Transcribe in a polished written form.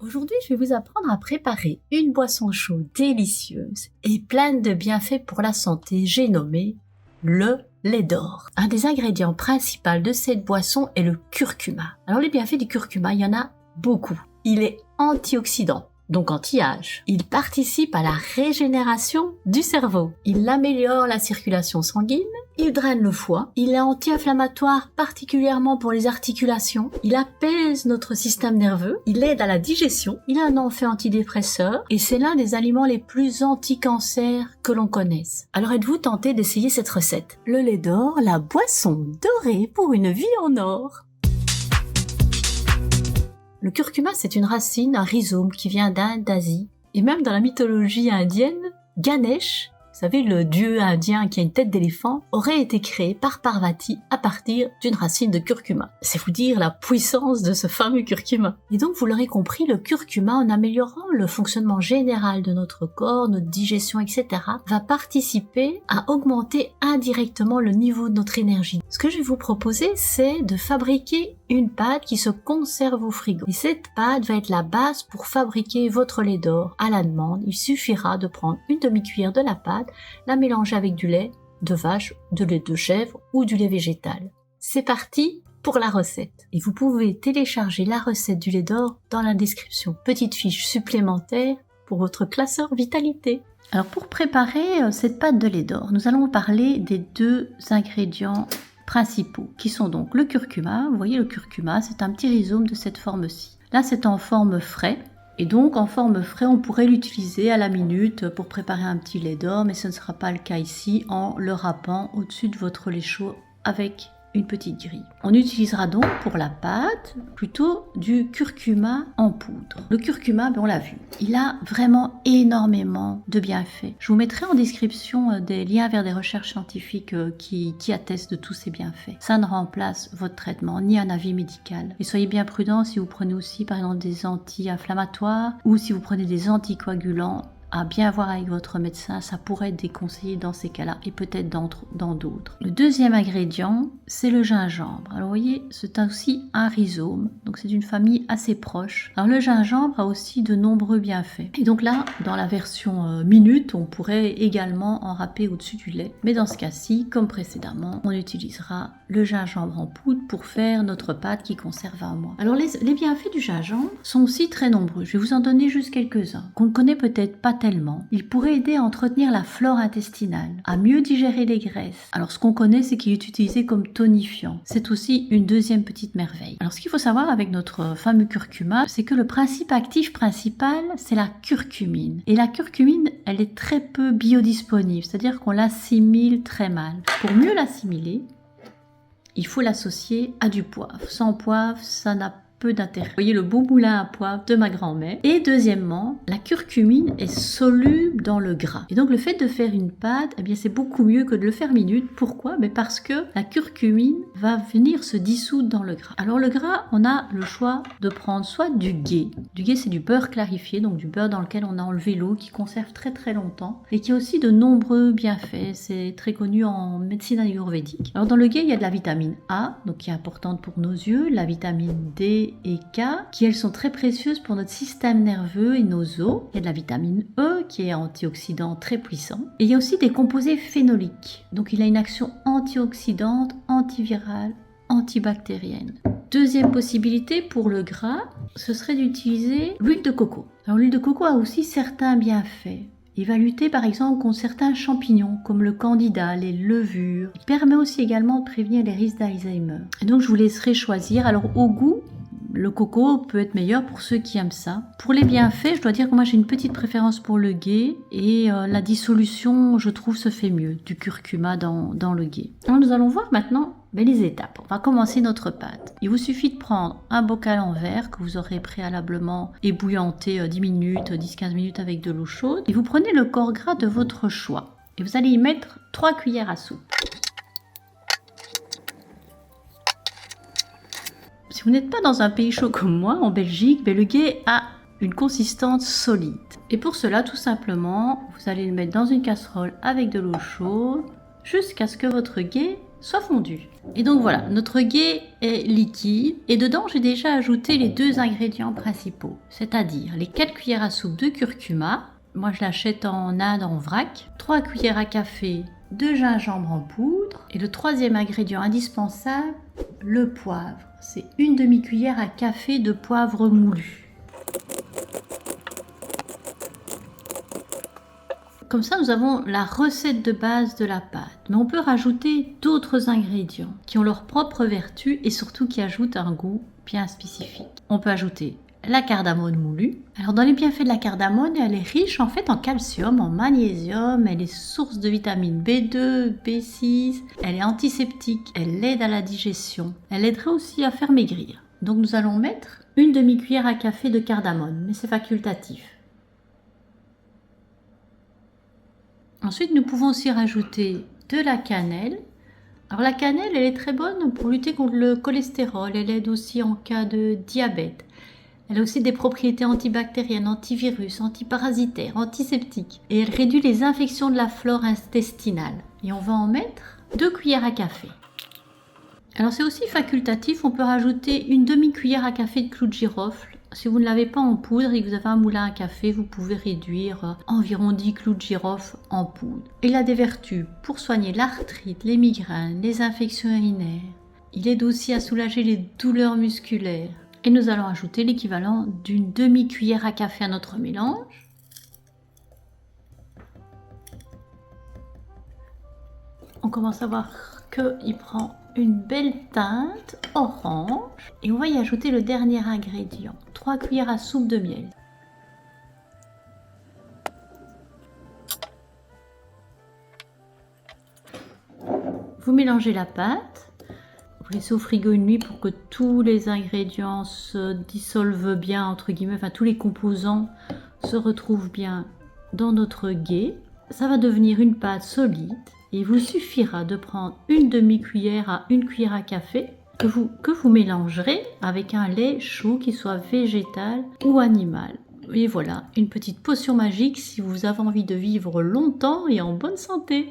Aujourd'hui, je vais vous apprendre à préparer une boisson chaude délicieuse et pleine de bienfaits pour la santé, j'ai nommé le lait d'or. Un des ingrédients principaux de cette boisson est le curcuma. Alors les bienfaits du curcuma, il y en a beaucoup. Il est antioxydant, donc anti-âge. Il participe à la régénération du cerveau. Il améliore la circulation sanguine. Il draine le foie. Il est anti-inflammatoire, particulièrement pour les articulations. Il apaise notre système nerveux. Il aide à la digestion. Il a un effet antidépresseur. Et c'est l'un des aliments les plus anti-cancer que l'on connaisse. Alors êtes-vous tenté d'essayer cette recette? Le lait d'or, la boisson dorée pour une vie en or. Le curcuma, c'est une racine, un rhizome qui vient d'Inde, d'Asie. Et même dans la mythologie indienne, Ganesh, vous savez, le dieu indien qui a une tête d'éléphant, aurait été créé par Parvati à partir d'une racine de curcuma. C'est vous dire la puissance de ce fameux curcuma. Et donc, vous l'aurez compris, le curcuma, en améliorant le fonctionnement général de notre corps, notre digestion, etc., va participer à augmenter indirectement le niveau de notre énergie. Ce que je vais vous proposer, c'est de fabriquer une pâte qui se conserve au frigo. Et cette pâte va être la base pour fabriquer votre lait d'or à la demande. Il suffira de prendre une demi-cuillère de la pâte, la mélanger avec du lait de vache, de lait de chèvre ou du lait végétal. C'est parti pour la recette. Et vous pouvez télécharger la recette du lait d'or dans la description. Petite fiche supplémentaire pour votre classeur vitalité. Alors pour préparer cette pâte de lait d'or, nous allons parler des deux ingrédients principaux, qui sont donc le curcuma. Vous voyez, le curcuma, c'est un petit rhizome de cette forme-ci. Là, c'est en forme frais. Et donc, en forme frais, on pourrait l'utiliser à la minute pour préparer un petit lait d'or, mais ce ne sera pas le cas ici en le râpant au-dessus de votre lait chaud avec une petite grille. On utilisera donc pour la pâte plutôt du curcuma en poudre. Le curcuma, on l'a vu, il a vraiment énormément de bienfaits. Je vous mettrai en description des liens vers des recherches scientifiques qui attestent de tous ces bienfaits. Ça ne remplace votre traitement ni un avis médical. Et soyez bien prudents si vous prenez aussi par exemple des anti-inflammatoires ou si vous prenez des anticoagulants. À bien voir avec votre médecin, ça pourrait être déconseillé dans ces cas-là et peut-être dans d'autres. Le deuxième ingrédient, c'est le gingembre. Alors vous voyez, c'est aussi un rhizome, donc c'est une famille assez proche. Alors le gingembre a aussi de nombreux bienfaits. Et donc là, dans la version minute, on pourrait également en râper au-dessus du lait. Mais dans ce cas-ci, comme précédemment, on utilisera le gingembre en poudre pour faire notre pâte qui conserve un mois. Alors les bienfaits du gingembre sont aussi très nombreux. Je vais vous en donner juste quelques-uns qu'on ne connaît peut-être pas tellement. Il pourrait aider à entretenir la flore intestinale, à mieux digérer les graisses. Alors ce qu'on connaît, c'est qu'il est utilisé comme tonifiant. C'est aussi une deuxième petite merveille. Alors ce qu'il faut savoir avec notre fameux curcuma, c'est que le principe actif principal, c'est la curcumine. Et la curcumine, elle est très peu biodisponible, c'est-à-dire qu'on l'assimile très mal. Pour mieux l'assimiler, il faut l'associer à du poivre. Sans poivre, ça n'a peu d'intérêt. Vous voyez le beau moulin à poivre de ma grand-mère. Et deuxièmement, la curcumine est soluble dans le gras. Et donc le fait de faire une pâte, eh bien c'est beaucoup mieux que de le faire minute. Pourquoi? Mais parce que la curcumine va venir se dissoudre dans le gras. Alors le gras, on a le choix de prendre soit du ghee. Du ghee, c'est du beurre clarifié, donc du beurre dans lequel on a enlevé l'eau, qui conserve très très longtemps et qui a aussi de nombreux bienfaits. C'est très connu en médecine ayurvédique. Alors dans le ghee, il y a de la vitamine A, donc qui est importante pour nos yeux, la vitamine D et K, qui elles sont très précieuses pour notre système nerveux et nos os. Il y a de la vitamine E qui est antioxydant très puissant. Et il y a aussi des composés phénoliques. Donc il a une action antioxydante, antivirale, antibactérienne. Deuxième possibilité pour le gras, ce serait d'utiliser l'huile de coco. Alors l'huile de coco a aussi certains bienfaits. Il va lutter par exemple contre certains champignons comme le candida, les levures. Il permet aussi également de prévenir les risques d'Alzheimer. Et donc je vous laisserai choisir. Alors au goût, le coco peut être meilleur pour ceux qui aiment ça. Pour les bienfaits, je dois dire que moi j'ai une petite préférence pour le ghee et la dissolution, je trouve, se fait mieux du curcuma dans le ghee. Alors nous allons voir maintenant les étapes. On va commencer notre pâte. Il vous suffit de prendre un bocal en verre que vous aurez préalablement ébouillanté 10 minutes, 10-15 minutes avec de l'eau chaude. Et vous prenez le corps gras de votre choix. Et vous allez y mettre 3 cuillères à soupe. Si vous n'êtes pas dans un pays chaud comme moi, en Belgique, le ghee a une consistance solide. Et pour cela, tout simplement, vous allez le mettre dans une casserole avec de l'eau chaude jusqu'à ce que votre ghee soit fondu. Et donc voilà, notre ghee est liquide et dedans j'ai déjà ajouté les 2 ingrédients principaux, c'est-à-dire les 4 cuillères à soupe de curcuma, moi je l'achète en Inde en vrac, 3 cuillères à café de gingembre en poudre et le 3e ingrédient indispensable, le poivre. C'est une demi-cuillère à café de poivre moulu. Comme ça, nous avons la recette de base de la pâte. Mais on peut rajouter d'autres ingrédients qui ont leurs propres vertus et surtout qui ajoutent un goût bien spécifique. On peut ajouter la cardamome moulue. Alors dans les bienfaits de la cardamome, elle est riche en fait en calcium, en magnésium, elle est source de vitamine B2, B6, elle est antiseptique, elle aide à la digestion, elle aiderait aussi à faire maigrir. Donc nous allons mettre une demi-cuillère à café de cardamome, mais c'est facultatif. Ensuite, nous pouvons aussi rajouter de la cannelle. Alors la cannelle, elle est très bonne pour lutter contre le cholestérol. Elle aide aussi en cas de diabète. Elle a aussi des propriétés antibactériennes, antivirus, antiparasitaires, antiseptiques. Et elle réduit les infections de la flore intestinale. Et on va en mettre 2 cuillères à café. Alors c'est aussi facultatif, on peut rajouter une demi-cuillère à café de clou de girofle. Si vous ne l'avez pas en poudre et que vous avez un moulin à café, vous pouvez réduire environ 10 clous de girofle en poudre. Il a des vertus pour soigner l'arthrite, les migraines, les infections urinaires. Il aide aussi à soulager les douleurs musculaires. Et nous allons ajouter l'équivalent d'une demi-cuillère à café à notre mélange. On commence à voir qu'il prend une belle teinte orange et on va y ajouter le dernier ingrédient, 3 cuillères à soupe de miel. Vous mélangez la pâte, vous laissez au frigo une nuit pour que tous les ingrédients se dissolvent bien, entre guillemets, enfin tous les composants se retrouvent bien dans notre ghee. Ça va devenir une pâte solide. Il vous suffira de prendre une demi-cuillère à 1 cuillère à café que vous mélangerez avec un lait chaud qui soit végétal ou animal. Et voilà, une petite potion magique si vous avez envie de vivre longtemps et en bonne santé.